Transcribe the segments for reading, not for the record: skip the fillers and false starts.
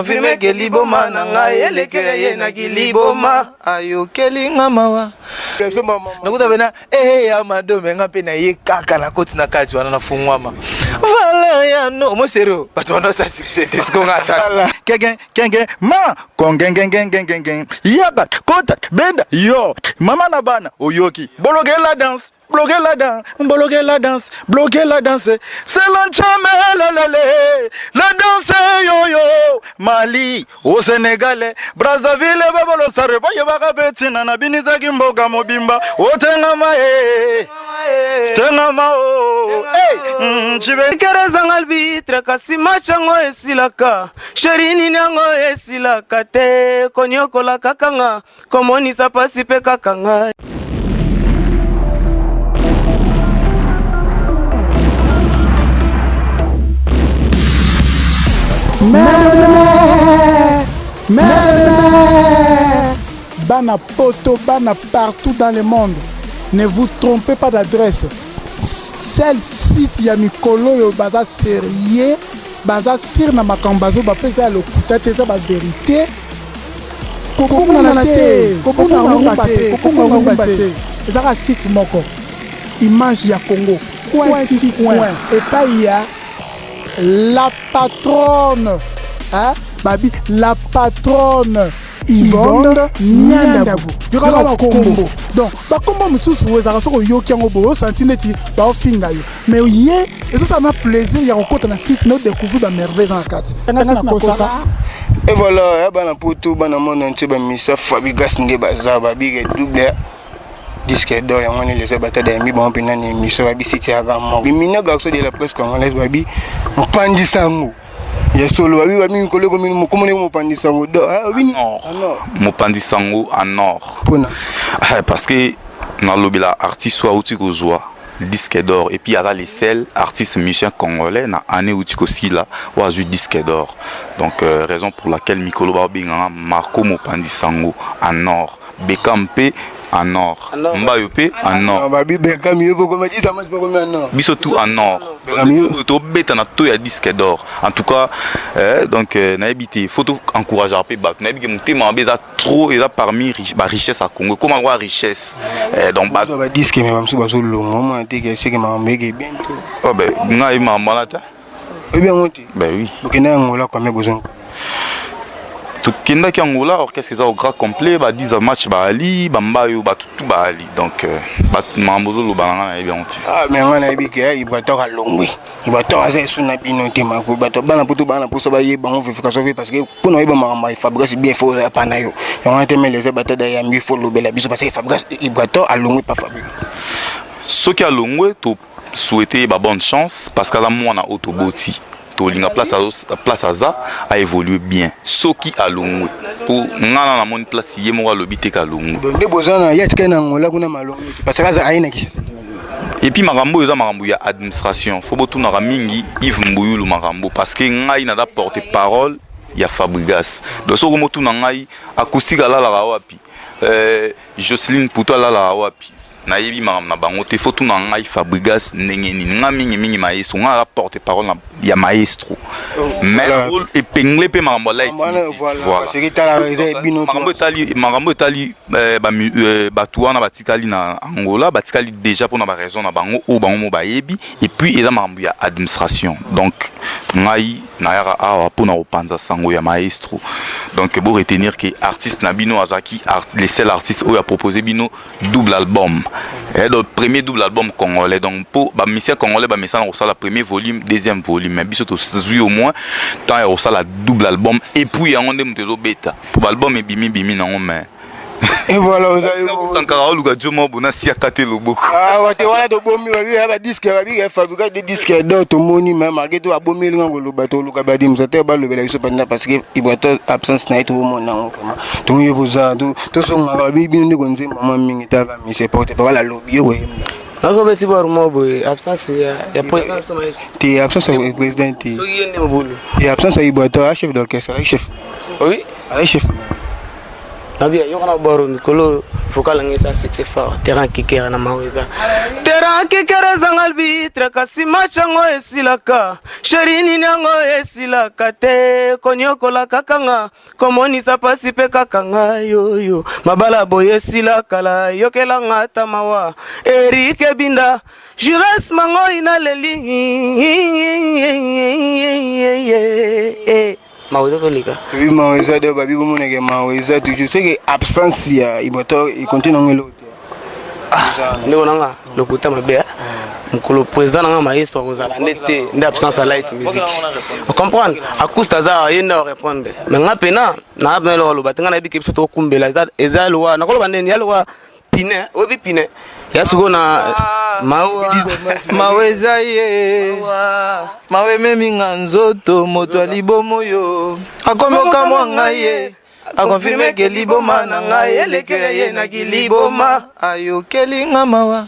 Confirme que liboma nanga eleke ye na kiliboma ayo kelinga mawa nakuta bena ya madome ngape na ye kaka na koti na kati wana na fungwama vala ya no mo sero batono sa succès sko nga sasa kenge ma kongengengengengengen yaba kota benda yo mama na bana oyoki bloquer la danse. Bloquer la danse, bloquer la danse, bloquer la danse. C'est l'enchame, la danse yo-yo. Mali, au Sénégal, Brazzaville, Babalo Sareba, Yabaka Betina, Nabiniza Gimboga Mobimba, Otengama, Tengama, hey, Chibekereza albitre, Kasima Chango Esilaka, Sherini Nango Esilaka, Te, Konyoko la Kakanga, Komoni Sapasipe Kakanga. Bana poto, bana partout dans le monde. Ne vous trompez pas d'adresse. Celle-ci, ya mikolo yo baza sérieux, baza sir na makambazo ba pesa le kutete za ba vérité. Kokonga na te, kokonga ngomba te. Ezaka site moko. Image ya Congo. Coin. Et pas ya la patronne, hein? Babi, la patronne Yvonne Niandabu. Il y aura un combo. Donc, comme je suis vous avez yoki en obo, senti neti, ba finga yo. Mais hier, et ça m'a plaisir, il y a encore un site nous découvrir la merveille dans la carte. Et voilà, bana poto, bana monde entier, ba misa Fabigas Ndebaza, babi double. Disque d'or, on est les abattus d'amis, bon, puis on est mis sur la biciclette à gamme. Les mineurs garçons de la presse congolaise, babi, on pandi sango. Il y a solo, oui, babi, un collègue, comment on est pandi sango? Ah oui, mon pandi sango en or. Parce que dans le artiste soit outil gozoa, disque d'or, et puis il y a les seuls artistes musiciens congolais, na année outil aussi là, ou a eu disque d'or. Donc raison pour laquelle Mikolo Babinga Marco mon pandi sango en or, Bekampe. En or. Mbayope en or. Bisotou en or. To beta na to ya disque d'or. En tout cas, donc na habité photo encourager à ba. Na habité monter ma beza trop et là parmi ba richesse à Congo. Comment voir richesse donc ba disque même si bazo longo moi te que c'est que ma mbege bientôt. Oh ben ngai ma malata. Eh bien monter. Ben oui. Donc na ngola combien besoin. Kenda ki Angola orchestre ça au gras complet ba 10 match ba ali ba mbayo ba tout ba ali donc ba mambozo lo balanga na bien onti ah mais on a bi ke ibato ka longwe ibato aza suna bino te mako bato bana putu bana puso ba yeba on fait sauver parce que pour nous ba mama Fabrice bien faux pa na yo on a temé les bato da ya mi fo lo bela biso parce que Fabrice ibato a longwe pas Fabrice ce qui a longwe to souhaiter ba bonne chance parce que là moi na autoboti la place à ça a évolué bien. Ce qui a l'ongwe pour ngana na mon place yé mo lobi te ka l'ongwe. Donc des besoins ya tika na ngola kuna malongwe parce que ça aina ki. Et puis makambo eza makambo ya administration. Faut botu na mingi Yves Mbuyulu makambo parce que ngai na da porter parole ya Fabrigas. Donc so motu na ngai akusika la wapi. Jocelyne Pouto la wapi. Na yebi na bango te faut tout na ngai Fabrigas ndengeni nga mingi maestro nga porte parole ya maestro mais rôle épinglé pe makambo la voilà c'est que ta bino makambo etali batuwa na batikali na Angola batikali déjà pour na ba raison na bango o bango mo bayebi et puis eza makambo ya administration donc ngai na yara awa pour na opanza sango ya maestro donc pour retenir que artiste na bino azaki les seuls artistes où a proposé bino double album. Et le premier double album congolais donc pour ba musicien congolais ba message on la premier volume deuxième volume mais biso to au moins tant on la double album et puis on dem tezo beta pour l'album et bimi na on mais et voilà vous avez Sankara Luga Jomo bona si akate loboko ah wate wana to bomi ba ba disque ba bi fabriquer des disques d'or to moni même malgré to abomi ngo lo bato luka ba dim zate ba lo bela biso panda parce que iboto absence na to mo na vraiment to yebuza to so ngaba bi bi ndiko nze mama mingi ta ba mi se porte pas la lobby we Ako besi barumo boy absence ya président sama esi. Ti absence ya président ti. So yende mbulu. Et absence ya iboto chef d'orchestre chef. Oui, chef. Nabia yokana boro mikolo vocal ngisa succès fort terrain kikera na maweza terrain kikera zangalbi trakasi machango esilaka sherini nyango esilaka te konyokola kakanga komoni sapasi pe kakanga yoyo mabala boye esilaka la yokela ngata mawa Eric Binda Jures mango inaleli Maweza tolika. Oui, maweza de babi bomo nege maweza toujours. C'est que absence ya iboto il continue ngelo. Ndeko nanga lokuta mabe. Mukolo président nanga maestro kozala ndete nde absence à light music. Vous comprenez? Akusta za yenda répondre. Mais nga pena na abna lo batenga na biki biso to kumbela eza lo na kolo bandeni ya lo pine, obi pine. Yasugo na maweza ye mawe meminga nzoto moto alibomo yo akomoka mwanga ye akonfirme ke liboma na ngai eleke ye na kiliboma ayokeli nga mawa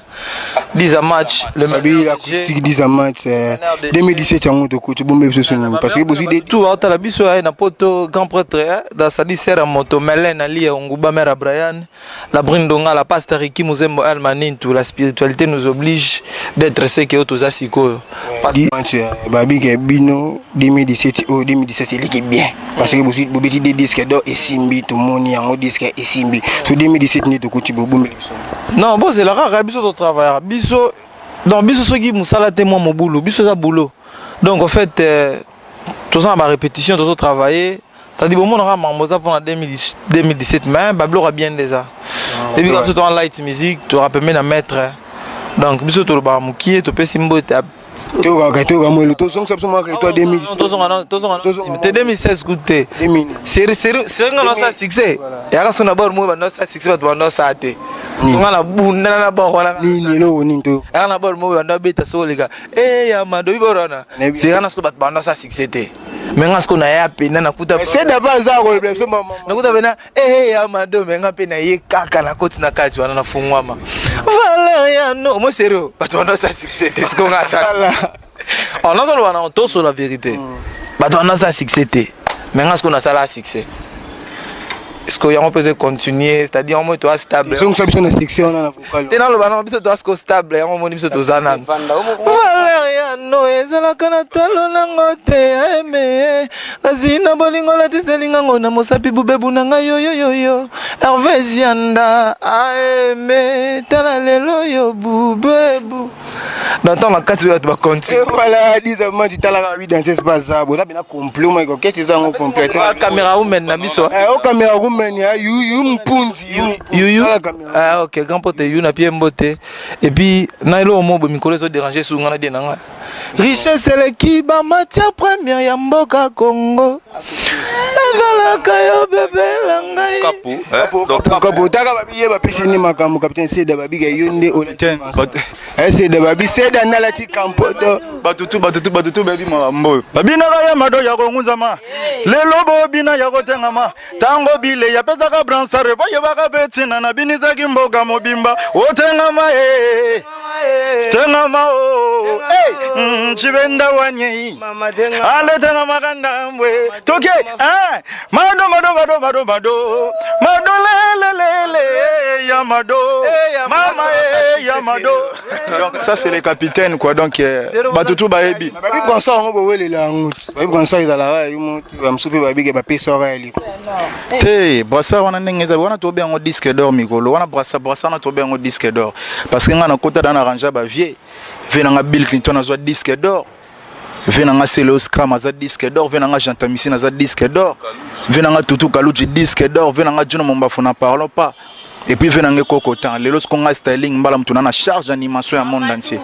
10 à match le mabi acoustique 10 à match 2017 yango to coach bombe biso sonu parce que bosi de tout autant la biso ay na poto grand prêtre dans sa disera moto Melen ali onguba mère Brian la brindonga la pasteur Iki Muzembo Almanin tout la spiritualité nous oblige d'être ce que autres asiko match babi ke bino 2017 au 2017 il est bien parce que bosi bobi des disques d'or et simbi tout moni yango disque et simbi so 2017 ni to coach bombe biso non bon c'est la rare biso de travail biso donc biso soki musala te moi mon boulot biso ça boulot donc en fait tout ça ma répétition tout ça travailler t'as dit bon on aura mamboza pendant 2017 mais bablo aura bien déjà et puis quand tu en light music tu auras permis de mettre donc biso to ba mukie to pesi mbote to ga mo le to song sabso ma ke to 2017 te 2016 goûté c'est nga no ça succès ya ka sona bor mo ba no ça succès ba no ça te nga na bunda na ba wala ni lo ni to ya na bor mo ba no beta so lega ya mando iborona c'est nga na so ba no ça succès te mais nga sko na ya pena na kuta c'est d'abord ça ko le so mama na kuta bena ya mando me nga pena ye kaka na koti na kaji wana na fungwama voilà ya no mo sérieux ba no ça succès te sko nga ça on a solo wana to sur la vérité ba no ça succès te mais nga sko na ça la succès est-ce que on peut continuer c'est-à-dire on est stable ils ont sabso na succès on a vocal tena lo bana biso to stable on moni biso to zana voilà ya no ezala kana talo nango te aime azina bolingo la tiselinga ngona mosapi bubebu nanga yo Hervé Zianda aime tala lelo yo bubebu dans ton la carte tu vas continuer voilà disons tu tala la vie dans cet espace ça bon là bien complet moi qu'est-ce que ça on complète la caméra woman na biso au caméra woman ya you mpunzi you ah OK grand pote you na pied mbote et puis na ilo mo bo mikolo zo déranger sur ngana de nanga richesse l'équipe ba matière première ya mboka Congo ezala kayo bébé la ngai kapo taka babiye ba pesi ni makambo capitaine Seda babiga yonde oleten Seda babi Seda ndala ti kampoto batutu babi mambo babina ya mado ya kongunzama lelo bobina ya kotengama tango bile ya pesa ka bransare boye baka betina na biniza kimboga mobimba otengama tengama chibenda wanye ale tengama kandambwe toke mado lele ya mado mama ya mado donc ça c'est les capitaines quoi donc batutu baebi babi bonsoir on bo wele la ngut babi bonsoir ila la yumo amsupe babi ke ba pesa rali te brassa wana ndengeza wana to bien ngo disque d'or mikolo wana brassa na to bien ngo disque d'or parce que ngana kota dans arranger ba vieux venanga Bill Clinton azwa disque d'or venanga Celos Kram azwa disque d'or venanga Jean Tamissi azwa disque d'or venanga Tutu Kaluchi disque d'or venanga Juno Mombafu na parlons pas et puis venanga Kokotan les los konga styling mbala mtuna na charge animation ya monde entier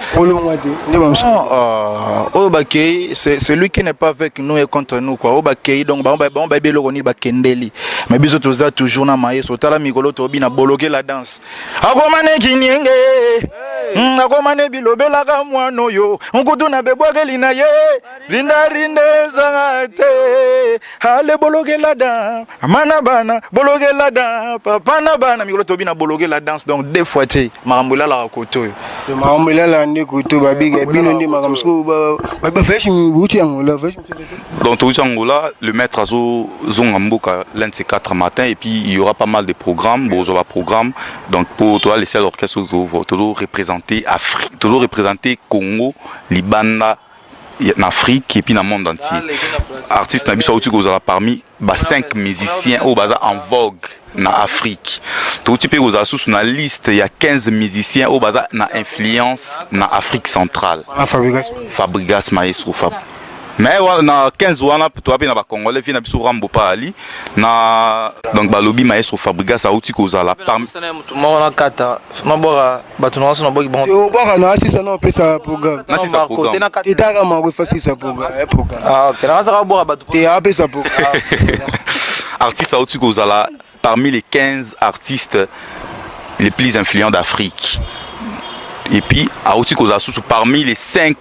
Obakei c'est lui qui n'est pas avec nous et contre nous quoi Obakei donc ba belo koni ba kendeli mais biso toza toujours na mayeso tala mikolo to bina boloke la danse akomane kinyenge akomane bilobela ka mwana yo nkutu na bebwakeli na ye rinde zangate ale boloke la danse mana bana boloke la danse papa na bana mikolo tobi na bologuer la danse donc deux fois te marambula la koto de marambula la ne koto ba big bino ndi makamsko ba fashion buti angola fashion. Donc au Angola, le maître Azo Zongamboka l'un de ces 4 matins et puis il y aura pas mal de programmes, bon programme donc pour toi laisser l'orchestre toujours représenter Afrique, toujours représenter Congo, Libana en Afrique et puis dans le monde entier. Artistes Nabiso Outi Gozala parmi 5 musiciens au bazar en vogue en Afrique. Tout type Gozala sous la liste, il y a 15 musiciens au bazar na influence en Afrique centrale. Fabrigas Maestro Fab. Mais na 15 wana to na ba congolais vient na biso Rambo pa ali na donc ba lobby Maestro Fabrigas Outi Gozala parmi na kata na bora batu na so na boki bon yo bora na asisa na pesa programme na c'est ça programme itaka ma ko fasi sa programme ah ok na sa bora batu te a pesa programme artiste Outi Gozala parmi les 15 artistes les plus influents d'Afrique. Et puis Outi Gozala parmi les 5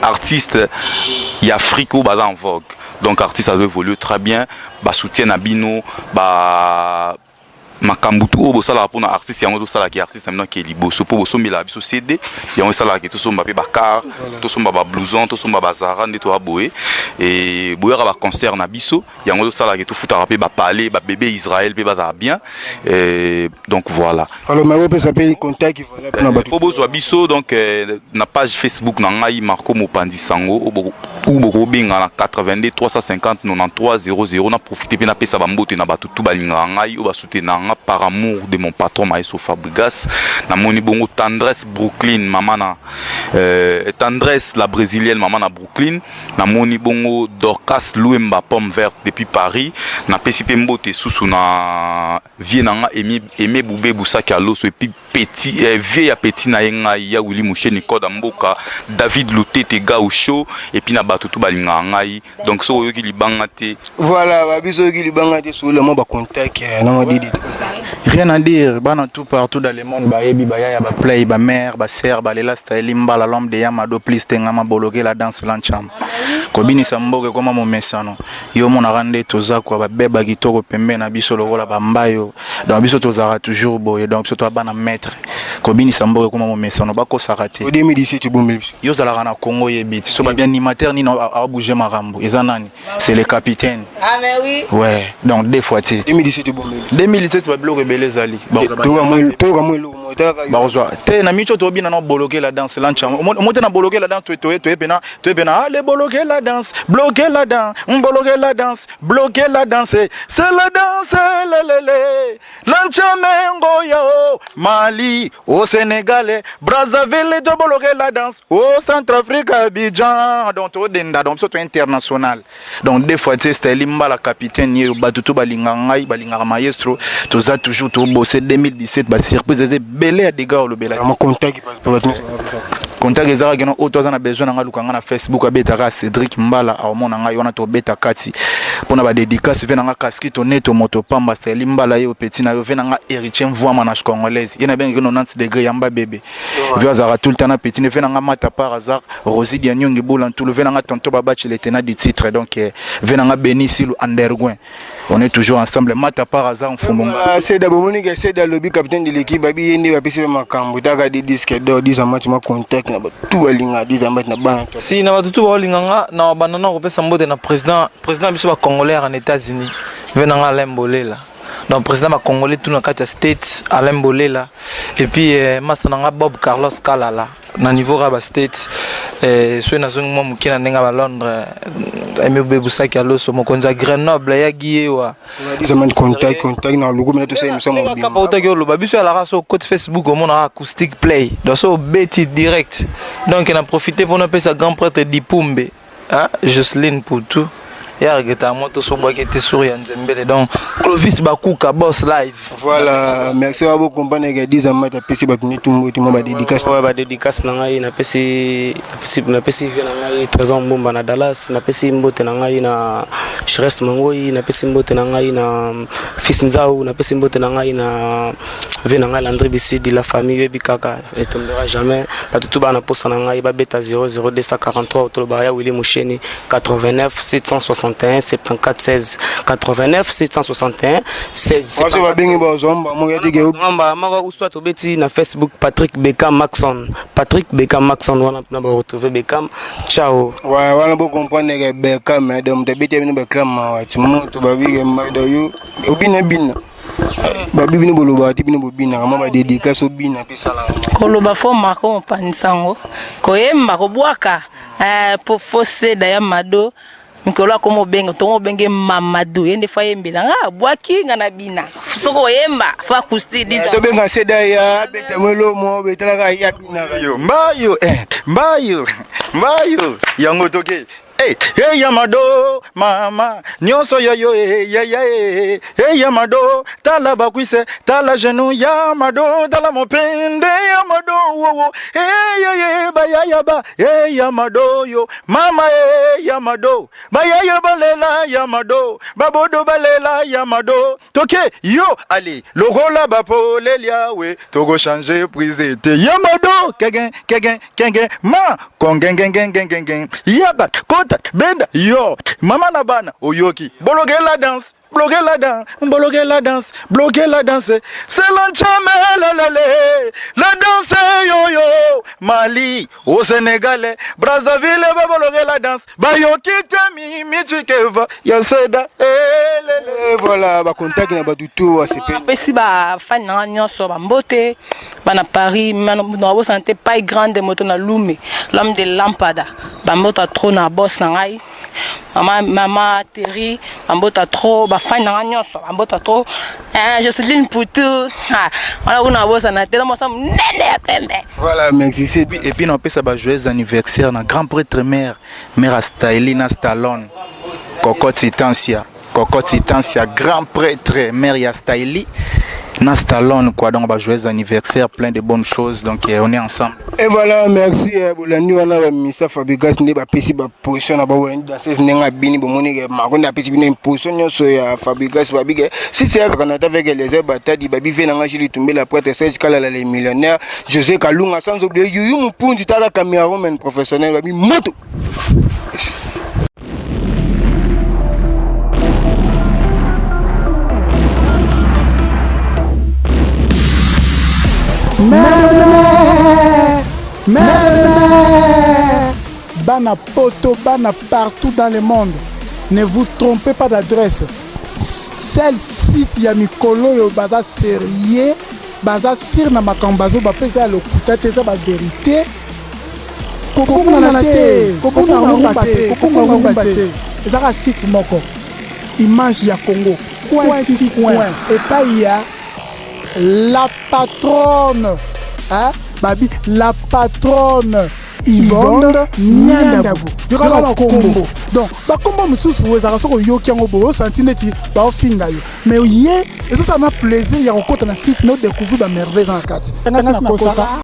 artistes y Afrique au bas en vogue. Donc artiste a évolué très bien, bah soutien Abino, bah makambutu au bosala pour na artiste yango sala ki artiste maintenant qui est libo so pour boso mila biso CD yango sala ki to so mbape bakar to so mbaba blouson to so mbaba zara ndeto aboé et boyera ba concert na biso yango sala ki to futa rapé ba parler ba bébé Israël pe baza bien et donc voilà alors mais peut s'appeler contact voilà pour bozo biso donc na page Facebook na ngai Marco Mopandi Sango ou boko binga na 82 350 93 00 na profiter pe na pesa ba mbote na batu tu balinga ngai ou ba soutenir par amour de mon patron Maestro Fabrigas na moni bongo tendresse Brooklyn maman na tendresse la brésilienne maman na Brooklyn na moni bongo Dorcas Louemba pomme verte depuis Paris na pesipe mbote susu na vie na aimé boubé bousaki aloso et puis petit vie ya petit na yenga ya Willy Mouché Nicoda Mboka David Lutete Gaoucho et puis na batutu balinga ngai donc so yoki libanga te voilà ba biso yoki libanga te so le mo ba contact na mo didi. Rien à dire, bana tout partout dans le monde, baebi baya ba play, ba mère, ba sœur, ba lela style mbala l'homme de Yamado plus tengama bologuer la danse lancham. Kobini samboke koma mo mesano. Yo mona rande toza kwa ba beba kitoko pembe na biso lokola ba mbayo. Donc biso tozara toujours boye donc biso to bana maître. Kobini samboke koma mo mesano bako sarate. Au 2017 bombe. Yo zala na Congo yebiti. So ba bien animateur ni a bouger marambo. Ezanani, c'est le capitaine. Ah mais oui. Ouais, donc deux fois t. 2017 bombe. 2017 c'est ba bloqué belezali. To ga mo lo Barozwa te na micho to bina no bloquer la danse lancha mo te na bloquer la danse to pena allez bloquer la danse bloquer la danse bloquer la danse c'est la danse lelele lancha mengo yo Mali au Sénégal Brazzaville to bloquer la danse au Centrafrique Abidjan donc to denda donc so to international donc des fois c'était limba la capitaine ye batutu balinga ngai balinga maestro to za toujours to bosser 2017 ba surprise belé à des gars le belé. Mon contact contact ezara geno auto za na besoin nga lukanga na Facebook abetaka Cédric Mbala a mona nga yona to beta kati pona ba dédicace vena nga casquito neto moto pamba seli Mbala yo petit na yo vena nga héritier mvoa manage congolaise yena bengi 90 degrés yamba bébé via zara tout le temps na petit ne vena nga mata par hasard Rosie Dianyongi bolan tout le vena nga tonto baba le tenant du titre donc vena nga Benisilu Undergoin on est toujours ensemble mata par hasard on fumunga c'est d'abord monique c'est dans le lobby capitaine de l'équipe babi yende ba pesi makambo taka des disques d'or 10 match ma contact na tout balinga 10 match na bana si na batutu ba linganga na banana ko pesa mbote na président biso ba congolais en États-Unis venanga Lembolela donc président ba congolais tout na kati state Lembolela et puis masananga Bob Carlos Kalala na niveau raba state so na zongo mukina ndenga ba Londres MB Busaki aloso mokonza Grenoble ya giyewa disament contact na logo mais tout ça nous sommes bien ka auto ke lo babiso ala raso côté Facebook on a acoustic play donc so beti direct donc on a profité pour nous passer grand prêtre Dipumbe hein Jocelyne pour tout et arrêta moto so bois qui était souri en Zembele donc Clovis Bakuka boss live voilà merci à vous compagnie que 10 ans ta pesi ba tout ba dédicace ba dédicace na ngai na pesi vient na ngai Trésor Mbumba na Dallas na pesi mbote na ngai na Shres Mangoi na pesi mbote na ngai na Fils Nzau na pesi mbote na ngai na venanga Landry Bissidi la famille yebi kaka ne tombera jamais batutu bana posa na ngai ba beta 00243 autobaya Willy Moucheni 89 761 74 16 89 761 16 Wazo ba bengi ba zomba mo yati ke ngamba mako uswa to beti na Facebook Patrick Beckham Maxon wana na ba retrouver Beckham ciao ouais wana bo comprendre que Beckham madame de beti bino Beckham ma wati mo to ba bi ke maido yo obina ba bibini boloba tibini bobina kama ba dédicace obina pesa la koloba fo mako panisango koyemba kobwaka po fose daya mado mikolo ko mobenga to mobenge Mamadou yende fa yembela nga bwaki nga na bina soko yemba fa kusti diza to benga seda ya betemelo mo betala ka ya bina yo mbayo yango toke hey Yamado mama nyonso yo hey Yamado tala bakwise tala genou Yamado tala mopende Yamado wo hey bayaya ba hey Yamado yo mama hey Yamado bayaya balela Yamado babodo balela Yamado toke yo allez logola bapo leliawe togo changer prise te Yamado kegen ma kongen yabat benda yo mama na bana oyoki bloquer la danse c'est l'enchame la danse yo Mali au Sénégal Brazzaville va bloquer la danse bayoki temi michikeva ya seda voilà ba contact na batutu wa CP pesi ba fan na nyonso ba mbote bana Paris na bo santé pas grande moto na Lumé l'homme de lampada ba mota trop na boss na ngai Maman Terry, ambota trop, ba fan na nyonso, ambota trop. Jocelyne Poutou, voilà on a bossa na tellement ça nene pembe. Voilà, merci. Et puis on peut ça ba joyeux anniversaire na grand prêtre mère Astylina Stallone. Coco Titansia, grand prêtre mère Astylina Stallone quoi, donc ba joyeux anniversaire, plein de bonnes choses, donc on est ensemble. Et voilà, merci Bolandi wana ba misa Fabrigas ne ba pesi ba position na ba wani dans ces nenga bini bo moni ke makonda pesi bino position nyonso ya Fabrigas ba bige si c'est Canada avec les batadi ba bive na ngashili tumbela prêtre Serge Kalala les millionnaires José Kalunga sans oublier Yuyu Mupunzi taka cameraman professionnel ba bi moto. Bana poto, bana partout dans le monde. Ne vous trompez pas d'adresse. Celle site ya mikolo yo baza sérieux, baza sir na makambazo ba pesa le kutate za ba vérité. Kokonga na te, kokonga ngomba te. Ezaka site moko. Image ya Congo. Coin et pas ya la patronne. Hein? Babi, la patronne Yvonne Niandabu. Il y aura un combo. Donc, comme je suis vous avez yoki en obo, santineti, ba finga yo. Mais oui, et ça m'a plaisir, il y a un côté dans site, nous découvrir la merveille dans la carte.